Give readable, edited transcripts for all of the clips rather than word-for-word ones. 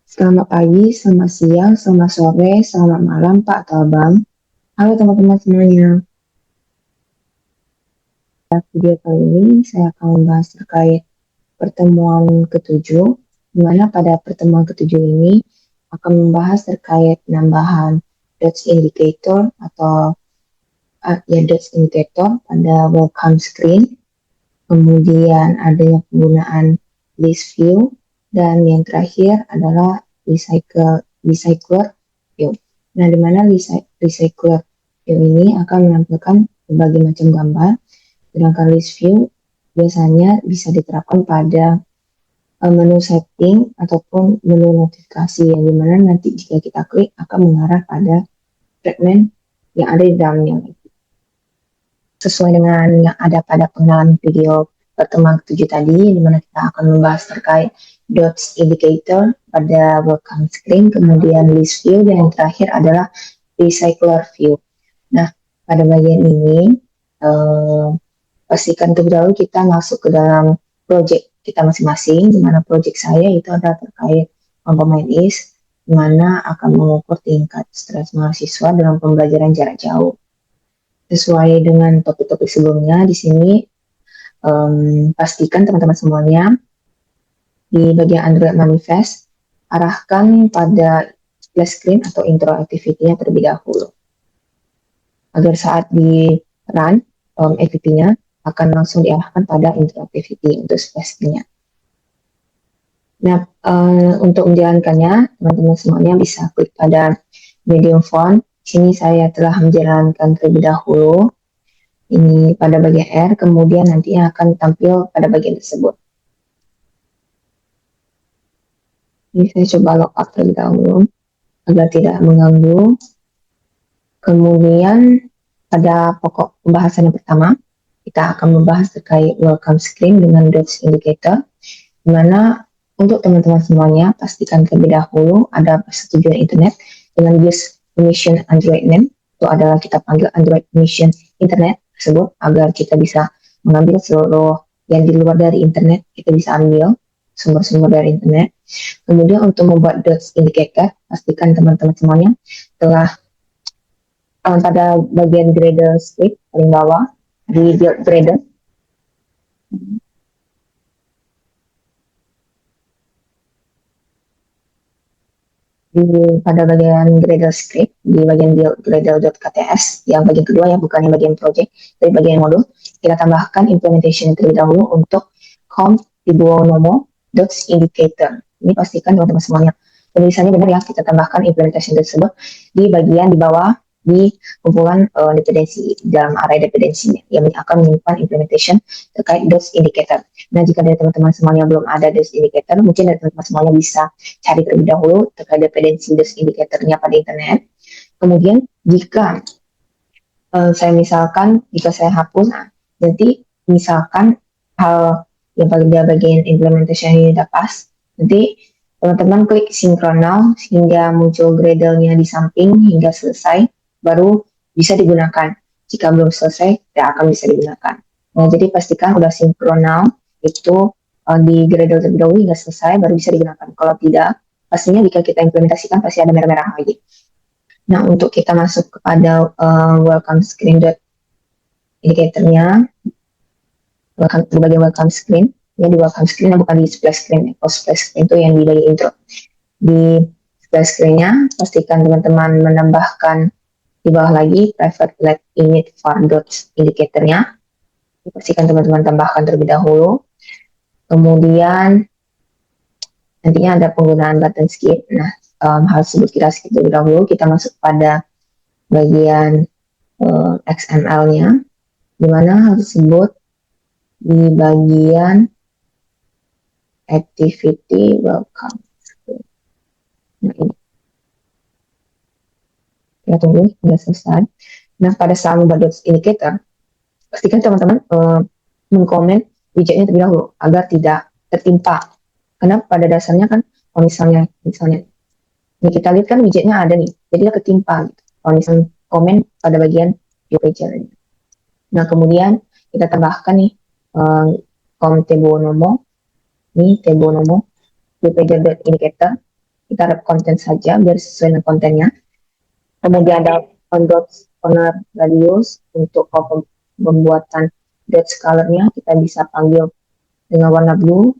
Selamat pagi, selamat siang, selamat sore, selamat malam Pak atau Abang. Halo teman-teman semuanya. Pada video kali ini saya akan membahas terkait pertemuan ketujuh, di mana pada pertemuan ketujuh ini akan membahas terkait penambahan Dodge Indicator atau Dodge Indicator pada welcome screen, kemudian adanya penggunaan list view, dan yang terakhir adalah recycler view. Nah, di mana recycler view ini akan menampilkan berbagai macam gambar, sedangkan list view biasanya bisa diterapkan pada menu setting ataupun menu notifikasi yang dimana nanti jika kita klik akan mengarah pada fragment yang ada di dalamnya. Sesuai dengan yang ada pada pengenalan video pertemuan ketujuh tadi, di mana kita akan membahas terkait dots indicator pada welcome screen, kemudian list view, dan yang terakhir adalah recycler view. Nah, pada bagian ini, pastikan terlebih dahulu kita masuk ke dalam project kita masing-masing, di mana project saya itu adalah terkait komponen is, di mana akan mengukur tingkat stres mahasiswa dalam pembelajaran jarak jauh. Sesuai dengan topik-topik sebelumnya, di sini pastikan teman-teman semuanya di bagian Android Manifest arahkan pada splash screen atau intro activity-nya terlebih dahulu. Agar saat di run activity-nya akan langsung diarahkan pada intro activity untuk splash screen-nya. Nah, untuk menjalankannya, teman-teman semuanya bisa klik pada medium font. Di sini saya telah menjalankan terlebih dahulu. Ini pada bagian R, kemudian nantinya akan tampil pada bagian tersebut. Ini saya coba lockout terlebih dahulu agar tidak mengganggu. Kemudian pada pokok pembahasan yang pertama, kita akan membahas terkait welcome screen dengan Dodge Indicator, di mana untuk teman-teman semuanya pastikan terlebih dahulu ada persetujuan internet dengan use permission Android name, itu adalah kita panggil Android permission internet tersebut agar kita bisa mengambil seluruh yang di luar dari internet, kita bisa ambil sumber-sumber dari internet. Kemudian untuk membuat Dodge Indicator, pastikan teman-teman semuanya telah pada bagian Gradle script paling bawah di build Gradle. Pada bagian Gradle script di bagian build Gradle.kts yang bagian kedua ya, bukan yang bagian project, tapi bagian modul, kita tambahkan implementation terlebih dahulu untuk com Tibuonomo Dodge Indicator. Ini pastikan teman-teman semuanya penulisannya benar ya, kita tambahkan implementation tersebut di bagian di bawah di kumpulan dependensi dalam array dependensinya yang akan menyimpan implementation terkait Dodge Indicator. Nah, jika dari teman-teman semuanya belum ada Dodge Indicator, mungkin dari teman-teman semuanya bisa cari terlebih dahulu terkait dependensi Dodge Indicator-nya pada internet. Kemudian jika jika saya hapus, nanti misalkan hal yang paling di bagian implementation ini udah pas, nanti teman-teman klik syncron now hingga muncul Gradle-nya di samping hingga selesai, baru bisa digunakan. Jika belum selesai, tidak akan bisa digunakan. Nah, jadi pastikan udah syncron now, itu di Gradle terlebih dahulu hingga selesai, baru bisa digunakan. Kalau tidak, pastinya jika kita implementasikan pasti ada merah-merah lagi. Nah, untuk kita masuk kepada welcome screen indicator-nya, di bagian welcome screen, ya di welcome screen, bukan di splash screen. Kalau splash screen itu yang di bagian intro. Di splash screen-nya, pastikan teman-teman menambahkan di bawah lagi private let init for dots indicator-nya. Pastikan teman-teman tambahkan terlebih dahulu. Kemudian nantinya ada penggunaan button skip. Nah, hal tersebut kita skip terlebih dahulu. Kita masuk pada bagian XML-nya, di mana hal tersebut di bagian activity welcome. Nah, ini. Kita tunggu hingga selesai. Nah, pada saat membuat dots indicator, pastikan teman-teman mengkomen widgetnya terlebih dahulu agar tidak tertimpa. Karena pada dasarnya kan, kalau misalnya ini kita lihat kan widgetnya ada nih, jadi dia ketimpa gitu. Kalau misalnya komen pada bagian view page. Nah, kemudian kita tambahkan nih com Tebonomo, ini Tebonomo view page indicator. kita wrap konten saja biar sesuai dengan kontennya. Kemudian ada dot corner radius untuk pembuatan dot colornya kita bisa panggil dengan warna blue.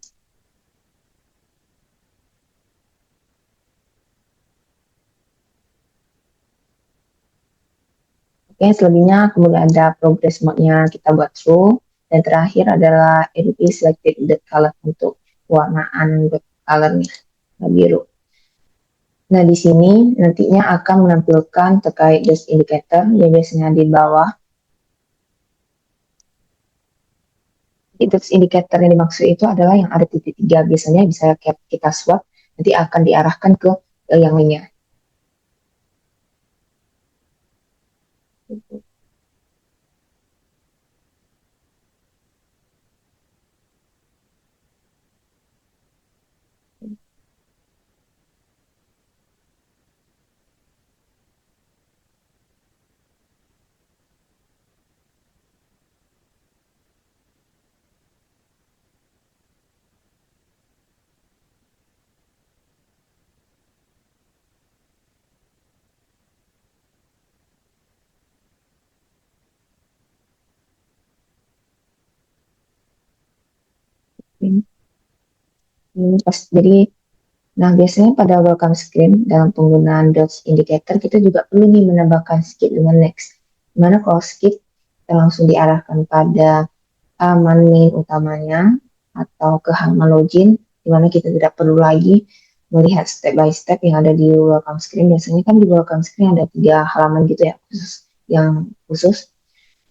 Oke, selebihnya kemudian ada progress mode-nya kita buat true. Dan terakhir adalah edit selected dot color untuk warnaan dot colornya biru. Nah, di sini nantinya akan menampilkan terkait dot indicator yang biasanya di bawah. Dot indicator yang dimaksud itu adalah yang ada titik 3. Biasanya bisa kita swap, nanti akan diarahkan ke yang lainnya. Ini pas jadi. Nah, biasanya pada welcome screen dalam penggunaan dots indicator kita juga perlu nih menambahkan skip dengan next. Dimana kalau skip kita langsung diarahkan pada halaman main utamanya atau ke halaman login, dimana kita tidak perlu lagi melihat step by step yang ada di welcome screen. Biasanya kan di welcome screen ada 3 halaman gitu ya, khusus.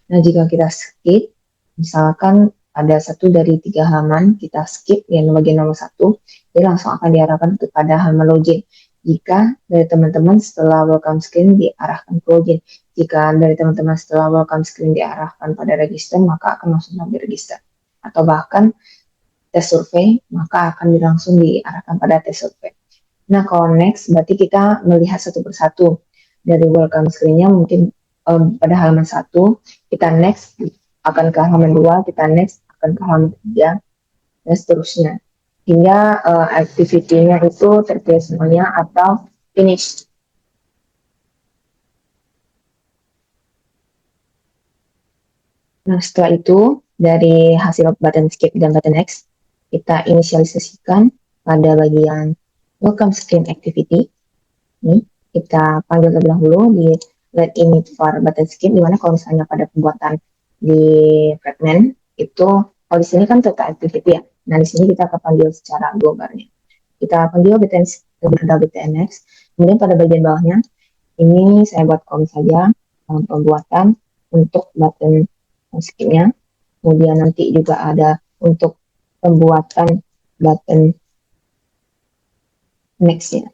Nah, jika kita skip, misalkan ada 1 dari 3 halaman, kita skip yang bagian nomor 1, dia langsung akan diarahkan kepada halaman login. Jika dari teman-teman setelah welcome screen diarahkan ke login. Jika dari teman-teman setelah welcome screen diarahkan pada register, maka akan langsung sampai register. Atau bahkan tes survei, maka akan langsung diarahkan pada tes survei. Nah, kalau next, berarti kita melihat satu persatu. Dari welcome screen-nya mungkin pada halaman 1, kita next akan ke halaman 2, kita next akan ke halaman 3, dan seterusnya. Hingga activity-nya itu terpilih semuanya atau finish. Nah, setelah itu, dari hasil button skip dan button next, kita inisialisasikan pada bagian welcome screen activity. Ini kita panggil terlebih dahulu di let init for button skip, dimana kalau misalnya pada pembuatan di fragment itu, kalau di sini kan total activity ya. Nah, di sini kita akan panggil secara globalnya. Kita panggil button next. Kemudian pada bagian bawahnya, ini saya buat kom saja pembuatan untuk button skipnya. Kemudian nanti juga ada untuk pembuatan button next-nya.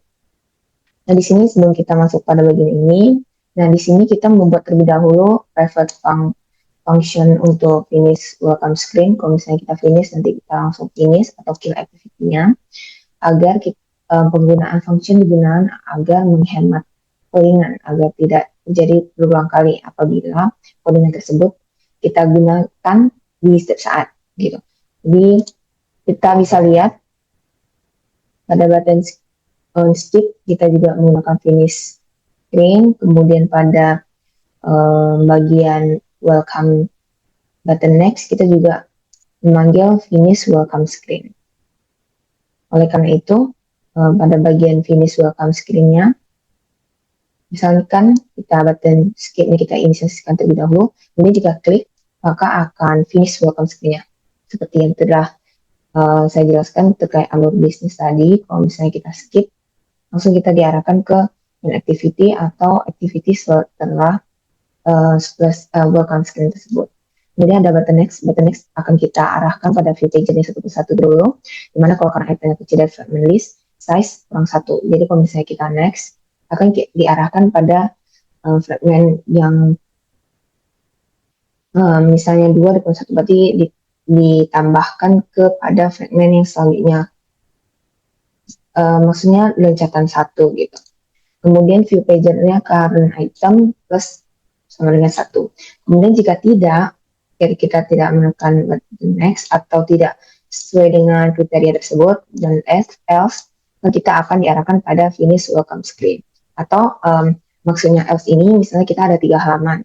Nah, di sini sebelum kita masuk pada bagian ini, nah di sini kita membuat terlebih dahulu private function untuk finish welcome screen. Kalau misalnya kita finish, nanti kita langsung finish atau kill activity-nya, agar penggunaan function digunakan agar menghemat codingan, agar tidak terjadi berulang kali apabila codingan tersebut kita gunakan di setiap saat, gitu. Jadi kita bisa lihat pada button skip kita juga menggunakan finish screen, kemudian pada bagian welcome button next kita juga memanggil finish welcome screen. Oleh karena itu pada bagian finish welcome screen-nya, misalkan kita button skip ini kita inisiasikan terlebih dahulu, kemudian jika klik maka akan finish welcome screen-nya. Seperti yang telah saya jelaskan terkait alur bisnis tadi, kalau misalnya kita skip, langsung kita diarahkan ke activity atau activity setelah welcome screen tersebut. Kemudian ada button next akan kita arahkan pada view pager-nya satu persatu dulu, dimana kalau karena itemnya kecil dari fragment list, size kurang 1. Jadi kalau misalnya kita next, akan diarahkan pada fragment yang misalnya 2 dari 1, berarti ditambahkan kepada fragment yang selanjutnya. Maksudnya loncatan 1 gitu. Kemudian view pager-nya current item plus sama dengan 1. Kemudian jika tidak, kita tidak menekan button next atau tidak sesuai dengan kriteria tersebut, dan else kita akan diarahkan pada finish welcome screen. Atau maksudnya else ini misalnya kita ada 3 halaman.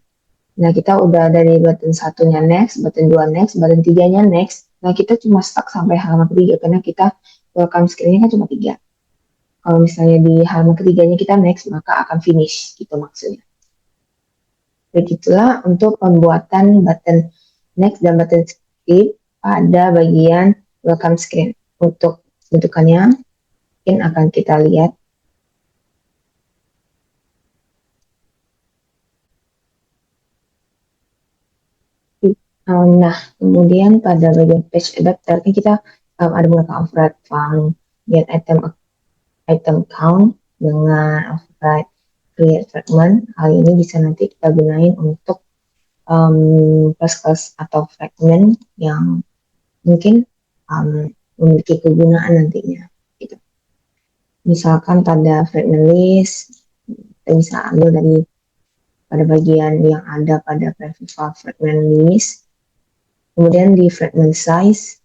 Nah, kita udah dari button satunya next, button 2 next, button 3-nya next. Nah, kita cuma stuck sampai halaman ketiga karena kita welcome screen-nya kan cuma 3. Kalau misalnya di halaman ketiganya kita next, maka akan finish, gitu maksudnya. Begitulah untuk pembuatan button next dan button skip pada bagian welcome screen. Untuk bentukannya, mungkin akan kita lihat. Nah, kemudian pada bagian page adapter ini kita ada beberapa override font, get item count dengan override create fragment. Hal ini bisa nanti kita gunain untuk class atau fragment yang mungkin memiliki kegunaan nantinya. Gitu. Misalkan pada fragment list, kita bisa ambil dari pada bagian yang ada pada preview fragment list. Kemudian di fragment size,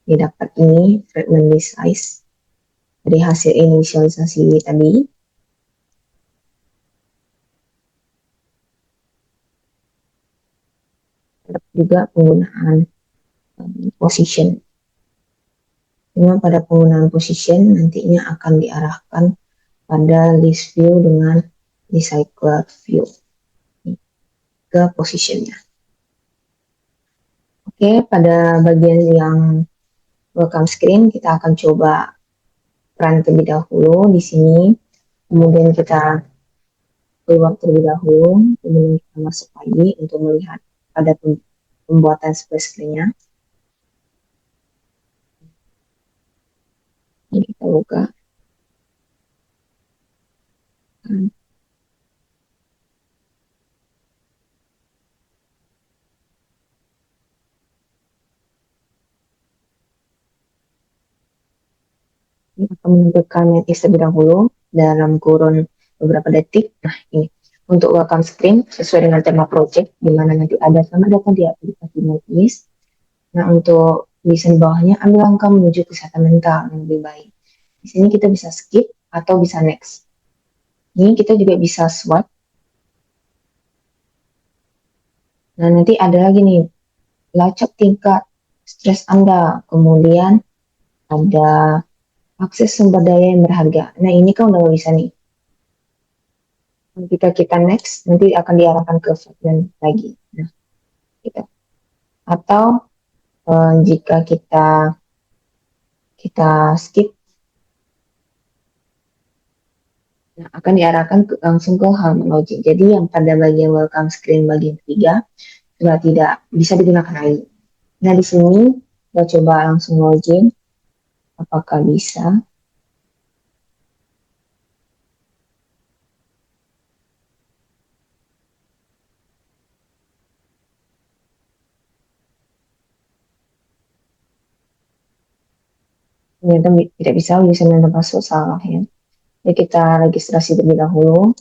didapat ini fragment list size dari hasil inisialisasi tadi. Juga penggunaan position. Dengan pada penggunaan position nantinya akan diarahkan pada list view dengan recycler view ke positionnya. Oke, pada bagian yang welcome screen kita akan coba run terlebih dahulu di sini. Kemudian kita keluar terlebih dahulu, kemudian kita masuk lagi untuk melihat pada pembuatan splash screen-nya. Ini kita buka. Ini akan menentukan netis terlebih dahulu dalam kurun beberapa detik. Nah, ini untuk welcome screen sesuai dengan tema project, di mana nanti ada selamat datang di aplikasi netis. Nah, untuk tulisan bawahnya, ambil langkah menuju kesehatan mental yang lebih baik. Di sini kita bisa skip atau bisa next. Ini kita juga bisa swipe. Nah, nanti ada lagi nih, lacak tingkat stres Anda. Kemudian ada akses sumber daya yang berharga. Nah, ini kan udah bisa nih. Jika kita next, nanti akan diarahkan ke segmen lagi. Nah, gitu. Atau jika kita skip, nah, akan diarahkan langsung ke halaman login. Jadi yang pada bagian welcome screen bagian ketiga sudah tidak bisa digunakan lagi. Nah, di sini kita coba langsung login. Apakah bisa? Ternyata tidak bisa username password salah ya. Jadi kita registrasi terlebih dahulu.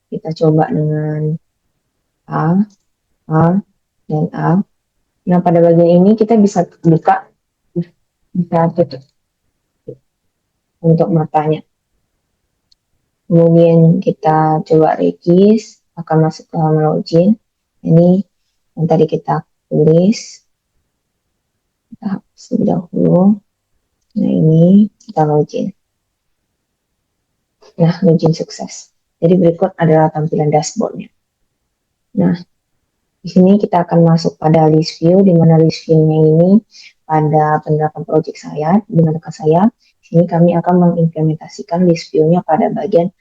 Kita coba dengan A, dan A. Nah, pada bagian ini kita bisa buka, bisa tutup untuk matanya. Kemudian kita coba regis, akan masuk ke halaman login. Ini yang tadi kita tulis. Kita hapus terlebih dahulu. Nah, ini kita login. Nah, login sukses. Jadi berikut adalah tampilan dashboardnya. Nah, di sini kita akan masuk pada list view, di mana list view-nya ini pada penerapan project saya, dengan rekan saya. Di sini kami akan mengimplementasikan list view-nya pada bagian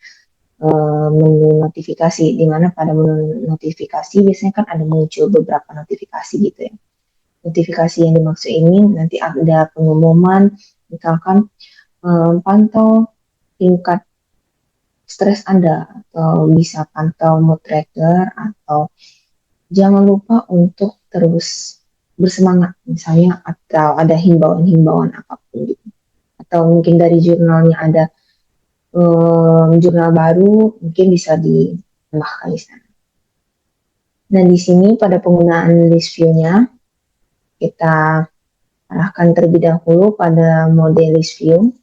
menu notifikasi, di mana pada menu notifikasi biasanya kan ada muncul beberapa notifikasi gitu ya. Notifikasi yang dimaksud ini nanti ada pengumuman, misalkan pantau tingkat stres Anda, atau bisa pantau mood tracker, atau jangan lupa untuk terus bersemangat misalnya, atau ada himbauan-himbauan apapun gitu. Atau mungkin dari jurnalnya ada jurnal baru, mungkin bisa ditambahkan di sana. Nah, di sini pada penggunaan list view-nya, kita arahkan terlebih dahulu pada mode list view.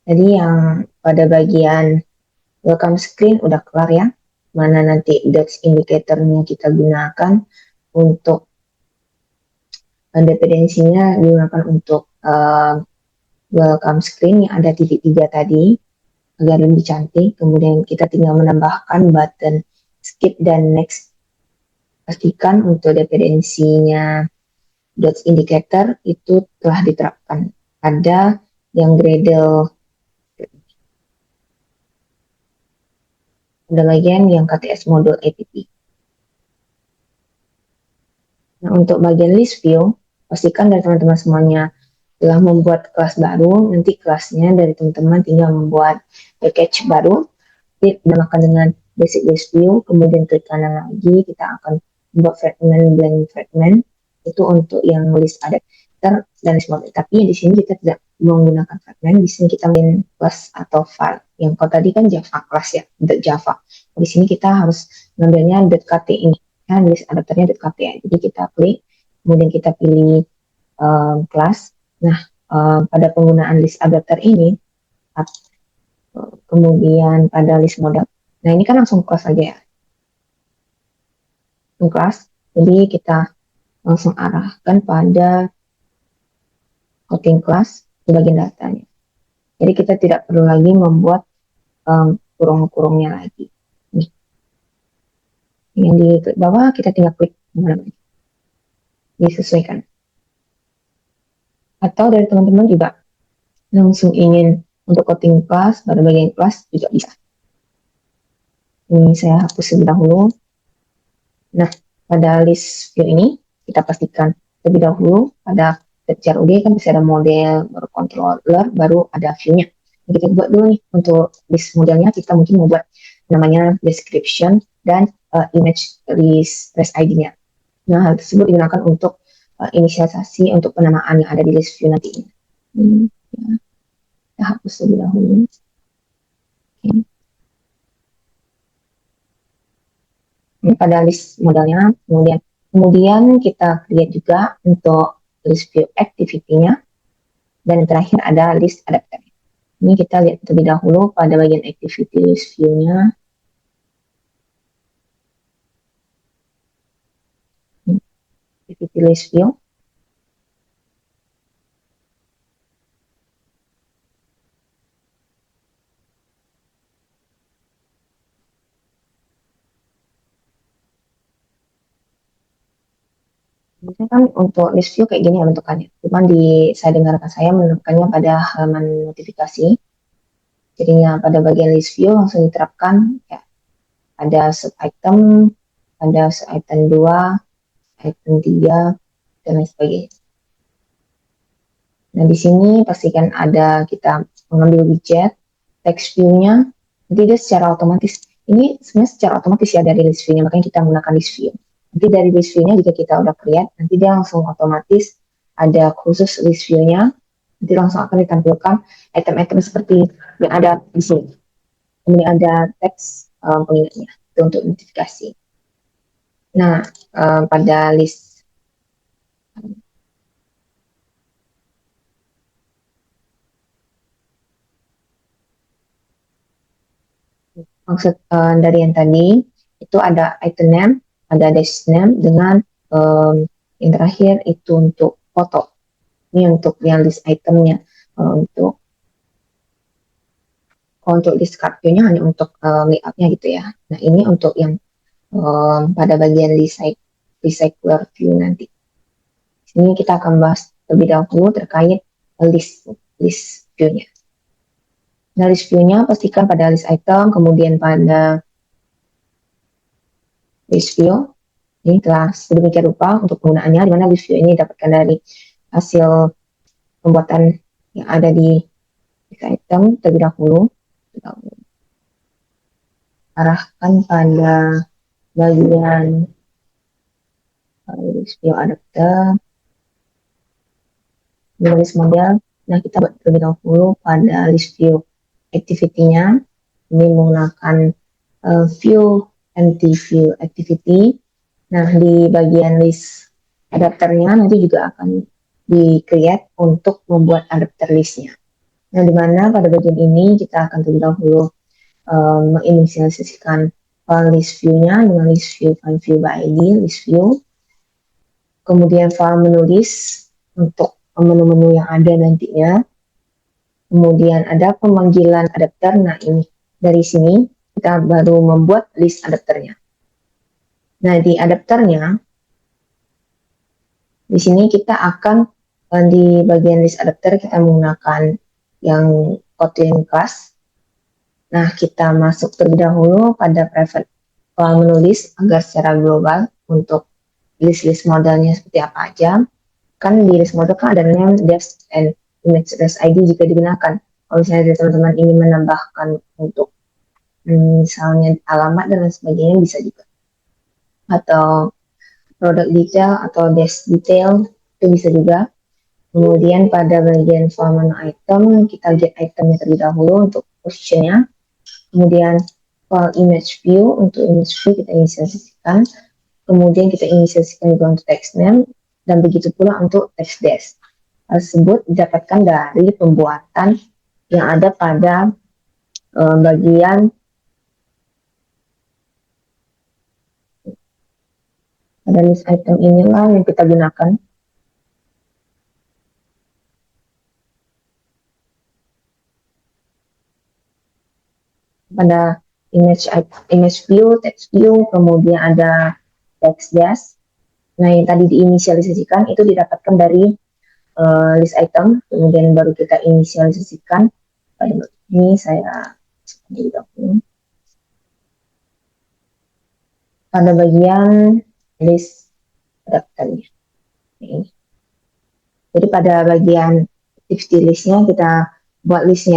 Jadi yang pada bagian welcome screen udah kelar ya, mana nanti dots indicator-nya kita gunakan untuk dependensinya digunakan untuk welcome screen yang ada titik 3 tadi agar lebih cantik. Kemudian kita tinggal menambahkan button skip dan next. Pastikan untuk dependensinya dots indicator itu telah diterapkan. Ada yang Gradle, ada bagian yang KTS module app. Nah, untuk bagian list view, pastikan dari teman-teman semuanya telah membuat kelas baru. Nanti kelasnya dari teman-teman tinggal membuat package baru, dinamakan dengan basic list view. Kemudian klik kanan lagi, kita akan membuat fragment blank fragment. Itu untuk yang list adapter dan list model. Tapi di sini kita tidak menggunakan fragment. Di sini kita main class atau file. Yang kalau tadi kan Java class ya, Java. Di sini kita harus ngambilnya .kt ini. Kan list adapternya .kt ya. Jadi kita klik, kemudian kita pilih class. Nah, pada penggunaan list adapter ini, kemudian pada list model. Nah, ini kan langsung kelas aja ya. Langsung kelas. Jadi kita langsung arahkan pada coding class di bagian datanya. Jadi kita tidak perlu lagi membuat kurung-kurungnya lagi. Nih. Yang di bawah kita tinggal klik disesuaikan. Atau dari teman-teman juga langsung ingin untuk coding class pada bagian kelas juga bisa. Ini saya hapus terlebih dahulu. Nah, pada list view ini kita pastikan terlebih dahulu pada CRUD kan bisa ada model, baru controller, baru ada view-nya. Nah, kita buat dulu nih untuk list modelnya, kita mungkin membuat namanya description dan image list ID-nya. Nah, hal tersebut digunakan untuk inisialisasi untuk penamaan yang ada di list view nantinya. Ya. Kita hapus terlebih dahulu. Okay. Ini pada list modelnya, kemudian kita create juga untuk list view activity-nya, dan yang terakhir ada list adapter. Ini kita lihat terlebih dahulu pada bagian activity list view-nya. Activity list view. Biasanya kan untuk list view kayak gini ya bentukannya. Cuman saya dengarkan saya menemukannya pada halaman notifikasi. Jadinya pada bagian list view langsung diterapkan ya, ada sub item, ada sub item 2, item 3, dan lain sebagainya. Nah, di sini pastikan ada kita mengambil widget, text view-nya, nanti dia secara otomatis. Ini sebenarnya secara otomatis ya dari list view-nya, makanya kita menggunakan list view. Nanti dari list view-nya jika kita udah create, nanti dia langsung otomatis ada khusus list view-nya, nanti langsung akan ditampilkan item-item seperti yang ada di sini. Kemudian ada teks pengingatnya itu untuk notifikasi. Nah, pada list maksud dari yang tadi itu ada item name, ada dash name dengan yang terakhir itu untuk foto. Ini untuk yang list itemnya. Untuk list card view-nya hanya untuk layout-nya gitu ya. Nah, ini untuk yang pada bagian recycler view nanti. Ini kita akan bahas lebih dahulu terkait list view-nya. Nah, list view-nya pastikan pada list item, kemudian pada list view. Ini telah sedemikian rupa untuk penggunaannya, di mana list view ini dapatkan dari hasil pembuatan yang ada di list item terlebih dahulu. Arahkan pada bagian list view adapter, list model. Nah, kita buat terlebih dahulu pada list view activity-nya. Ini menggunakan view empty view activity. Nah, di bagian list adapternya nanti juga akan di-create untuk membuat adapter listnya. Nah, di mana pada bagian ini kita akan terlebih dahulu menginisialisasikan file list view-nya dengan list view file view by ID, list view. Kemudian file menulis untuk menu-menu yang ada nantinya. Kemudian ada pemanggilan adapter. Nah, ini dari sini kita baru membuat list adapternya. Nah, di adapternya, di sini kita akan di bagian list adapter kita menggunakan yang Kotlin class. Nah, kita masuk terlebih dahulu pada private file menulis agar secara global untuk list-list modelnya seperti apa aja. Kan di list model kan ada name, depth, and image ID jika digunakan. Kalau misalnya teman-teman ingin menambahkan untuk misalnya alamat dan lain sebagainya bisa juga. Atau product detail atau desk detail itu bisa juga. Kemudian pada bagian file menu item, kita get itemnya terlebih dahulu untuk positionnya. Kemudian file image view, untuk image view kita inisialisasikan. Kemudian kita inisialisasikan juga untuk text name, dan begitu pula untuk text desk. Hal tersebut didapatkan dari pembuatan yang ada pada bagian pada list item inilah yang kita gunakan. Pada image view, text view, kemudian ada text desk. Nah, yang tadi diinisialisasikan itu didapatkan dari list item, kemudian baru kita inisialisasikan. Pada ini saya pada bagian list adapternya. Jadi pada bagian activity listnya kita buat list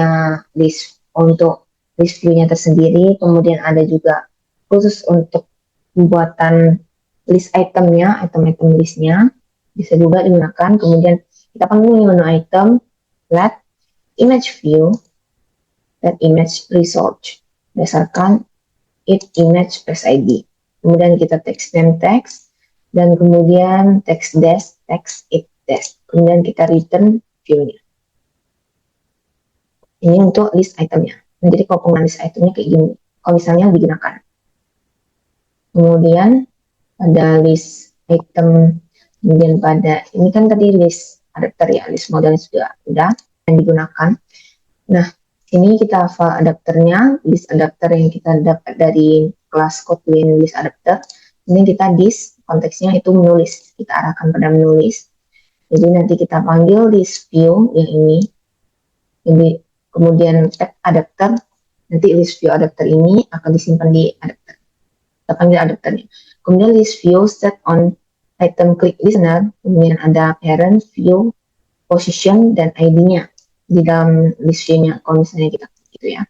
untuk list view-nya tersendiri, kemudian ada juga khusus untuk pembuatan list itemnya, item-item listnya bisa juga digunakan. Kemudian kita pilih menu item, let image view, let image result berdasarkan it image ID. Kemudian kita text name text, dan kemudian text desk, text it desk. Kemudian kita return view-nya. Ini untuk list itemnya. Nah, jadi kalau penggunaan list itemnya kayak gini, kalau misalnya digunakan. Kemudian pada list item, kemudian pada ini kan tadi list adapter ya, list modelnya sudah yang digunakan. Nah, ini kita file adapternya, list adapter yang kita dapat dari kelas Kotlin list adapter. Ini kita dis, konteksnya itu menulis, kita arahkan pada menulis. Jadi nanti kita panggil list view yang ini, kemudian tag adapter, nanti list view adapter ini akan disimpan di adapter. Kita panggil adapternya. Kemudian list view set on item click listener, kemudian ada parent, view, position, dan ID-nya di dalam list view-nya kalau misalnya kita gitu ya.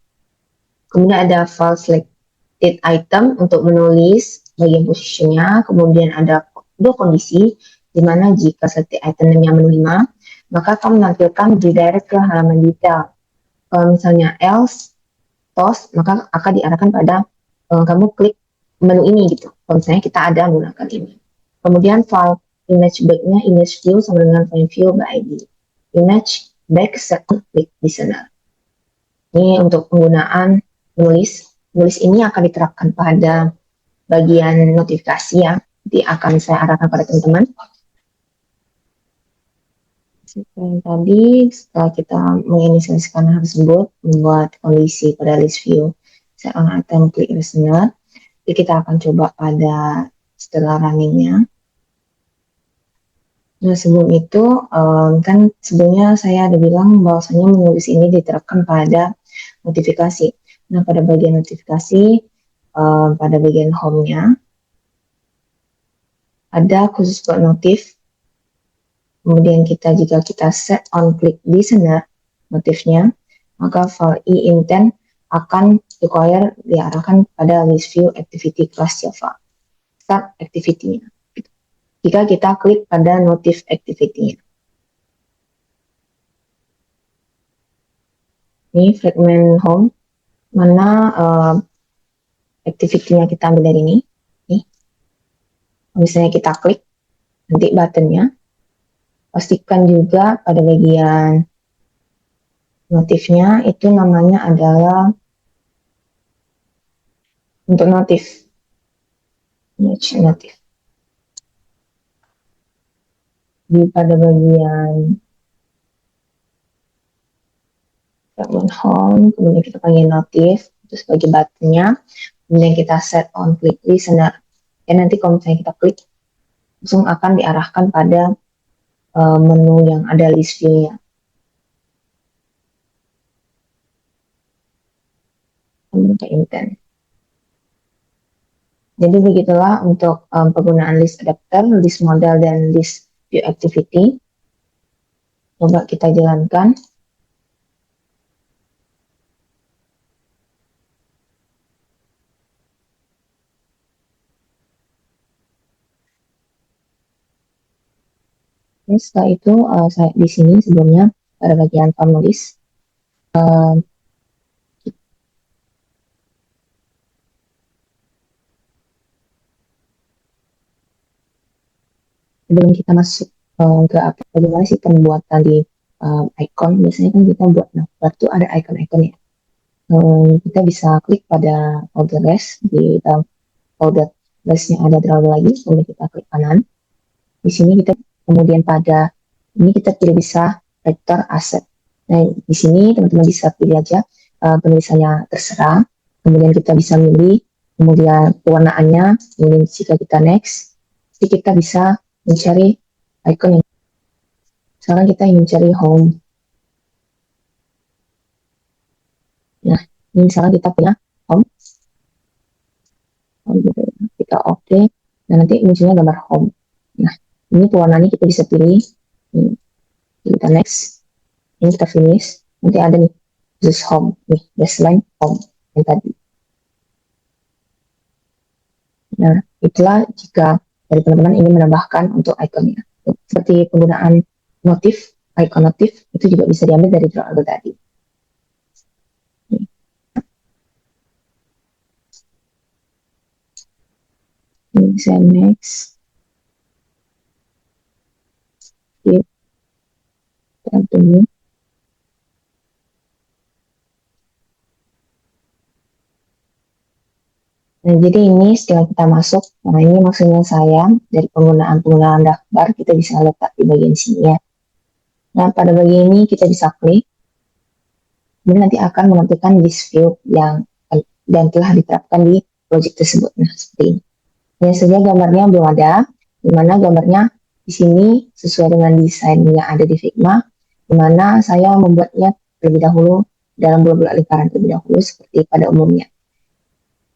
Kemudian ada file selected item untuk menulis bagian positionnya. Kemudian ada dua kondisi di mana jika selected item yang menerima, maka akan menampilkan redirect ke halaman detail. Kalau misalnya else, toast, maka akan diarahkan pada kamu klik menu ini gitu. Kalau misalnya kita ada menggunakan ini. Kemudian file image back-nya image view sama dengan file view by ID. Image back set click listener. Ini untuk penggunaan menulis. Menulis ini akan diterapkan pada bagian notifikasi ya. Nanti akan saya arahkan pada teman-teman. Seperti tadi, setelah kita menginisialisasikan hal tersebut, membuat kondisi pada list view set on item click listener, jadi kita akan coba pada setelah runningnya. Nah, sebelum itu, kan sebelumnya saya ada bilang bahwasanya menulis ini diterapkan pada notifikasi. Nah, pada bagian notifikasi, pada bagian home-nya, ada khusus buat notif. Kemudian jika kita set on click listener notifnya, maka file e-intent akan require diarahkan pada list view activity class Java. Start activity-nya. Jika kita klik pada notif activity-nya. Ini fragment home, mana activity-nya kita ambil dari ini. Nih. Misalnya kita klik, nanti button-nya. Pastikan juga pada bagian Notifnya itu namanya adalah untuk notif, image notif. Di pada bagian fragment home, kemudian kita panggil notif, terus sebagai buttonnya, kemudian kita set on click listener. Ya nanti kalau misalnya kita klik, langsung akan diarahkan pada menu yang ada list view-nya. Intent. Jadi begitulah untuk penggunaan list adapter, list model, dan list view activity. Coba kita jalankan. Jadi setelah itu saya di sini sebelumnya pada bagian form list sebelum kita masuk ke apa bagaimana sih pembuatan di icon, biasanya kan kita buat navbar tuh ada icon-iconnya. Kita bisa klik pada folder rest di dalam folder restnya ada drawer lagi, kemudian kita klik kanan. Di sini kita kemudian pada ini kita pilih bisa vector asset. Nah di sini teman-teman bisa pilih aja penulisannya terserah. Kemudian kita bisa milih kemudian pewarnaannya. Kemudian jika kita next, jadi kita bisa mencari icon yang sekarang kita ingin mencari home. Nah ini misalnya kita punya home, gitu. Kita oke, dan nanti munculnya gambar home. Nah ini pewarnanya kita bisa pilih. Kita next, ini kita finish, nanti ada nih khusus home nih, baseline home yang tadi. Nah itulah jika dari teman-teman ingin menambahkan untuk ikonnya, seperti penggunaan notif, icon notif itu juga bisa diambil dari drawable tadi. Ini bisa next, skip, kita tunggu. Nah, jadi ini setelah kita masuk, nah ini maksudnya saya dari penggunaan daftar kita bisa letak di bagian sini ya. Nah, pada bagian ini kita bisa klik, kemudian nanti akan menentukan list view yang dan telah diterapkan di project tersebut. Nah, seperti ini. Hanya saja gambarnya belum ada, di mana gambarnya di sini sesuai dengan desain yang ada di Figma, di mana saya membuatnya terlebih dahulu dalam blok-blok lingkaran terlebih dahulu seperti pada umumnya.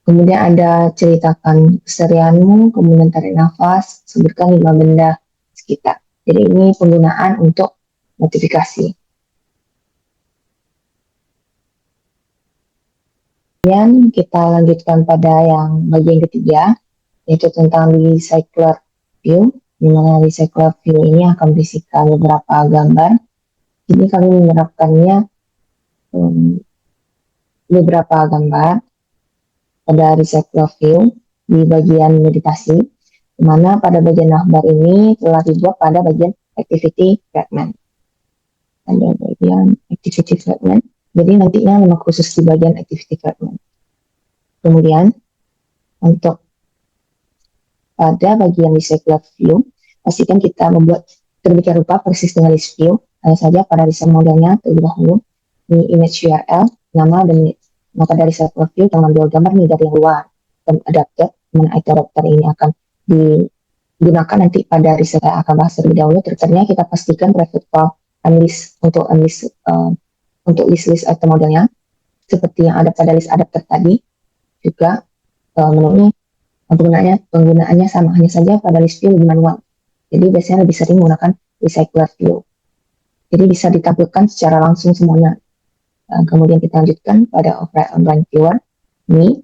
Kemudian ada ceritakan keseharianmu, kemudian tarik nafas, sebutkan 5 benda sekitar. Jadi ini penggunaan untuk notifikasi. Kemudian kita lanjutkan pada yang bagian ketiga, yaitu tentang recycler view, di mana recycler view ini akan berisikan beberapa gambar. Jadi kami menerapkannya beberapa gambar pada recycler view di bagian meditasi, di mana pada bagian navbar ini telah dibuat pada bagian activity fragment. Ada bagian activity fragment, jadi nantinya memang khusus di bagian activity fragment. Kemudian untuk pada bagian recycler view, pastikan kita membuat sedemikian rupa persis dengan list view. Hanya saja pada desain modelnya terlebih dahulu ini image URL, nama dan menit. Maka dari recycler view jangan ambil gambar nih dari yang luar dan adapter, dengan item adapter ini akan digunakan nanti pada riset yang akan bahas terlebih dahulu. Terusnya kita pastikan private file unlist untuk list item modelnya seperti yang ada pada list adapter tadi, juga memenuhi penggunaannya sama, hanya saja pada list view lebih manual. Jadi biasanya lebih sering menggunakan recycler view. Jadi bisa ditampilkan secara langsung semuanya. Kemudian kita lanjutkan pada offline online viewer ini.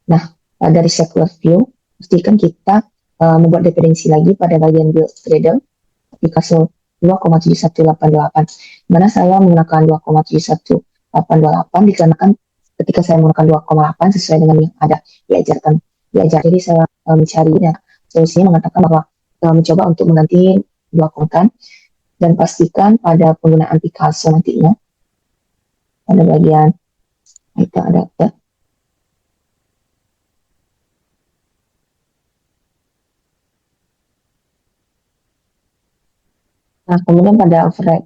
Nah, pada recycler view, pastikan kita membuat dependensi lagi pada bagian build Gradle di kasus 2,7188, mana saya menggunakan 2,7188 dikarenakan ketika saya menggunakan 2,8 sesuai dengan yang ada diajar. Jadi saya mencari dan solusinya mengatakan bahwa mencoba untuk mengganti 2 konten dan pastikan pada penggunaan Picasso nantinya pada bagian item adapter. Nah, kemudian pada override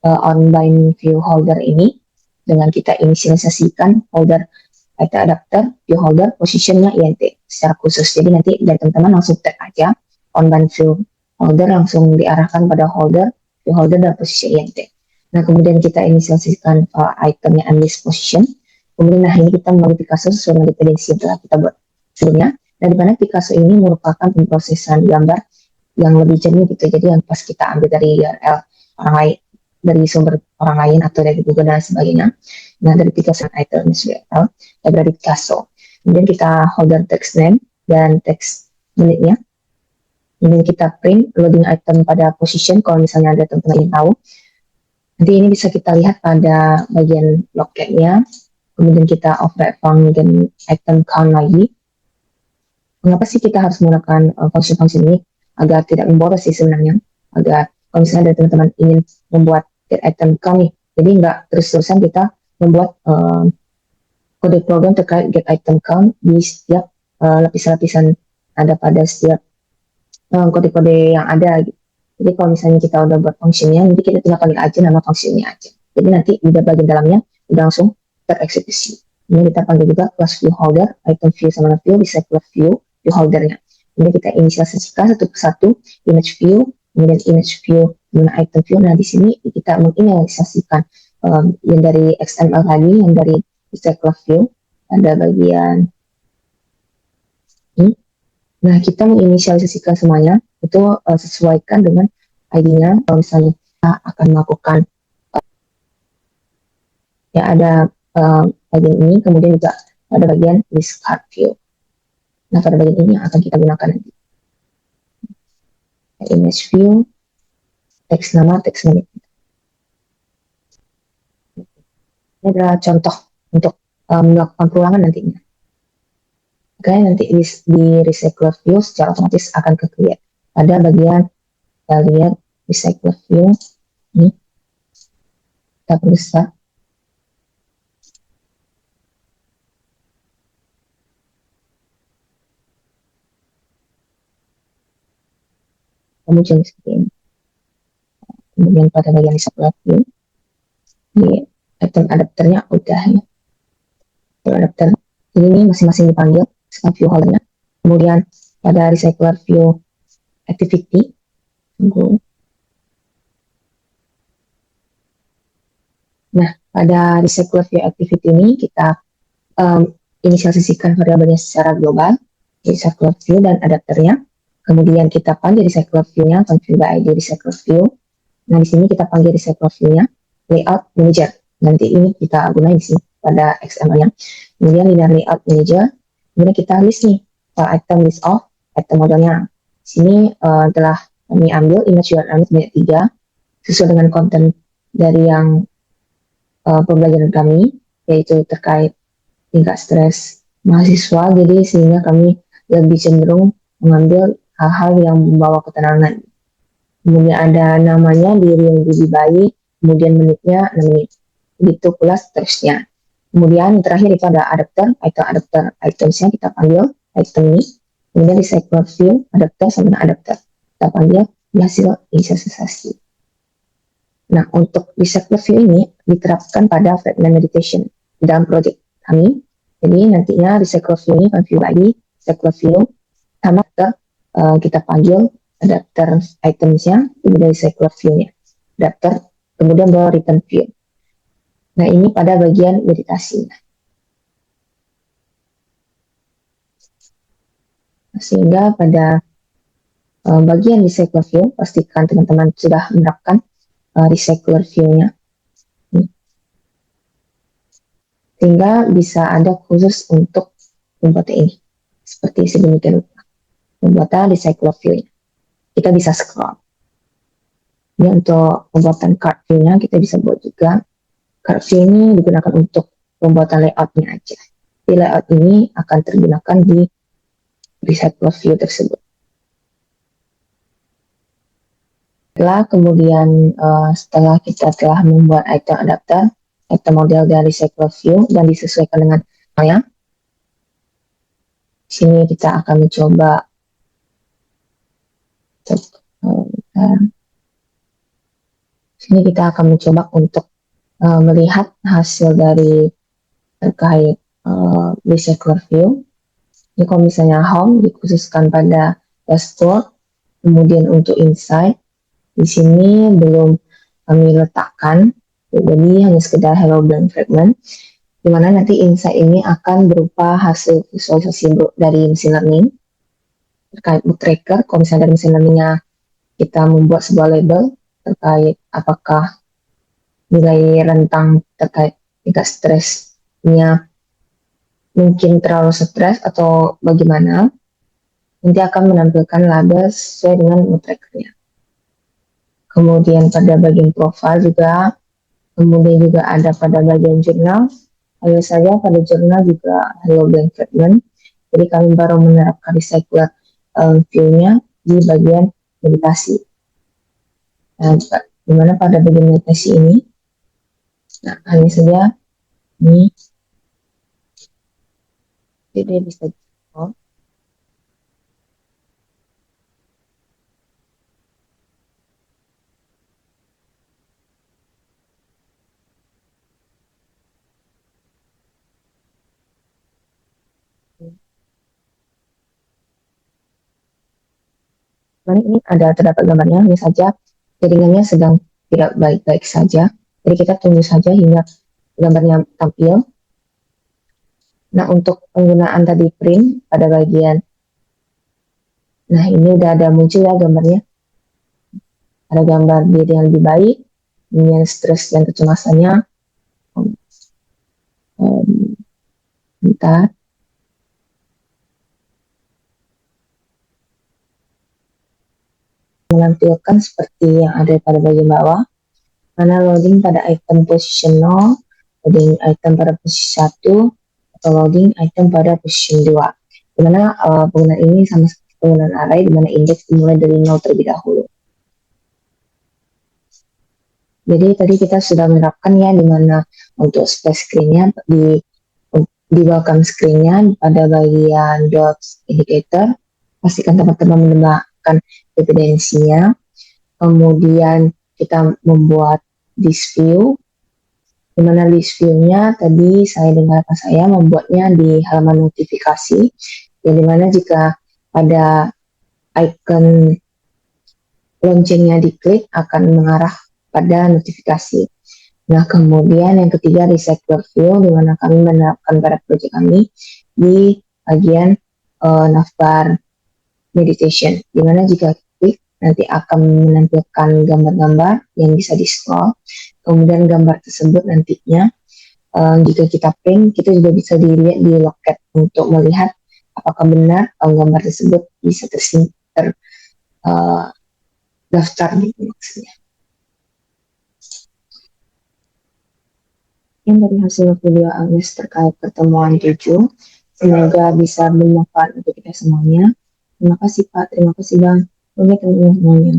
on-bind view holder ini, dengan kita inisialisasikan holder item adapter, view holder, positionnya int secara khusus. Jadi nanti dari teman-teman langsung tag aja on-bind view holder, langsung diarahkan pada holder, view holder, dan posisi int. Nah, kemudian kita inisialisasikan itemnya unlist position. Kemudian nah ini kita membuat Picasso sesuai dengan dependensi yang telah kita buat sebelumnya. Nah, di mana Picasso ini merupakan pemrosesan gambar yang lebih jernih gitu. Jadi yang pas kita ambil dari URL orang lain, dari sumber orang lain atau dari Google dan sebagainya. Nah, dari Picasso item URL, dari Picasso. Kemudian kita holder text name dan text menitnya. Kemudian kita print loading item pada position kalau misalnya ada teman-teman yang tahu. Nanti ini bisa kita lihat pada bagian locate-nya. Kemudian kita override function item count lagi. Mengapa sih kita harus menggunakan function-function ini? Agar tidak memboros sih sebenarnya. Agar kalau misalnya ada teman-teman ingin membuat get item count nih, jadi nggak terus-terusan kita membuat kode program terkait get item count di setiap lapis-lapisan ada pada setiap kode-kode yang ada gitu. Jadi kalau misalnya kita udah buat functionnya, nanti kita tinggal panggil aja nama functionnya aja. Jadi nanti di bagian dalamnya udah langsung tereksekusi. Ini kita panggil juga class view holder, item view sama view, bisa class view holdernya. Kemudian kita inisialisasikan satu persatu image view, kemudian image view dengan item view. Nah, di sini kita menginisialisasikan yang dari XML tadi, yang dari class view, ada bagian ini. Nah, kita menginisialisasikan semuanya, itu sesuaikan dengan ID-nya. Kalau misalnya kita akan melakukan ya ada bagian ini, kemudian juga ada bagian discard view. Nah, pada bagian ini yang akan kita gunakan nanti. Image view, teks nama, teks menit. Ini adalah contoh untuk melakukan perulangan nantinya. Oke, nanti di recycler view secara otomatis akan ke-create. Pada bagian kita lihat recycler view, ini kita periksa. Muncul seperti ini. Kemudian pada bagian recycler view, di item adapternya udah ya. Adapter ini masing-masing dipanggil view holdernya. Kemudian pada recycler view activity, nah pada recycler view activity ini kita inisialisasikan variabelnya secara global, recycler view dan adapternya. Kemudian kita panggil recycler view-nya, config by ID recycler view. Nah, di sini kita panggil recycler view-nya layout manager. Nanti ini kita gunain sih pada XML-nya. Kemudian linear layout manager. Kemudian kita list nih item list of item modelnya. Di sini telah kami ambil image URL sebanyak 3 sesuai dengan konten dari yang pembelajaran kami, yaitu terkait tingkat stres mahasiswa. Jadi sehingga kami lebih cenderung mengambil hal-hal yang membawa ketenangan. Kemudian ada namanya, diri yang lebih baik, kemudian menitnya 6 menit. Begitu pula seterusnya. Kemudian terakhir itu ada adapter, adapter itemsnya kita panggil item ini. Kemudian recycler view, adapter sama adapter. Kita panggil di hasil inisialisasi. Nah, untuk recycler view ini diterapkan pada fragment meditation dalam project kami. Jadi nantinya recycler view ini config lagi recycler view sama kita panggil adapter itemsnya, kemudian recycler view-nya, adapter, kemudian bawa return view. Nah, ini pada bagian meditasi. Sehingga pada bagian recycler view, pastikan teman-teman sudah menerapkan recycler view-nya. Sehingga bisa ada khusus untuk membuat ini. Seperti sedemikian rupa. Pembuatan recycler view-nya. Kita bisa scroll. Ini untuk pembuatan card view-nya kita bisa buat juga. Card view ini digunakan untuk pembuatan layout-nya aja. Di layout ini akan tergunakan di recycler view tersebut. Kemudian setelah kita telah membuat item adapter, atau model dari Cycle View dan disesuaikan dengan saya. Sini kita akan mencoba sini kita akan mencoba untuk melihat hasil dari terkait Recycle View. Ini kalau misalnya Home dikhususkan pada dashboard, kemudian untuk Insight di sini belum kami letakkan, jadi hanya sekedar Hello Blank Fragment, di mana nanti Insight ini akan berupa hasil visualisasi dari machine learning terkait book tracker. Kalau misalnya dari machine learningnya kita membuat sebuah label terkait apakah nilai rentang terkait tingkat stresnya mungkin terlalu stres atau bagaimana, nanti akan menampilkan label sesuai dengan book trackernya. Kemudian pada bagian profile juga, kemudian juga ada pada bagian jurnal. Hanya saja pada jurnal juga Hello Blank Fragment. Jadi kami baru menerapkan recycler view-nya di bagian meditasi. Nah, dimana pada bagian meditasi ini, nah hanya saja ini jadi bisa ini ada terdapat gambarnya, hanya saja jaringannya sedang tidak baik-baik saja. Jadi kita tunggu saja hingga gambarnya tampil. Nah, untuk penggunaan tadi print pada bagian, nah ini udah ada muncul ya gambarnya. Ada gambar diri yang lebih baik, kemudian stres dan kecemasannya. Bentar. Menampilkan seperti yang ada pada bagian bawah. Mana loading pada item position 0, loading item pada posisi 1, atau loading item pada position 2. Dimana penggunaan ini sama seperti penggunaan array, dimana indeks dimulai dari 0 terlebih dahulu. Jadi tadi kita sudah menerapkan ya, dimana untuk splash screen-nya di welcome screen-nya pada bagian dots indicator, pastikan teman-teman menambahkan dependensinya. Kemudian kita membuat list view, di mana list view-nya tadi saya dengarkan saya membuatnya di halaman notifikasi, yang dimana jika ada icon loncengnya diklik akan mengarah pada notifikasi. Nah, kemudian yang ketiga recycler view, di mana kami menerapkan pada proyek kami di bagian navbar meditation, di mana jika klik nanti akan menampilkan gambar-gambar yang bisa di-scroll. Kemudian gambar tersebut nantinya jika kita print, kita juga bisa dilihat di loket untuk melihat apakah benar gambar tersebut bisa daftar gitu maksudnya. Yang dari hasil video Agnes terkait pertemuan 7, semoga bisa bermanfaat untuk kita semuanya. Terima kasih Pak, terima kasih Bang. Oke teman-teman semuanya.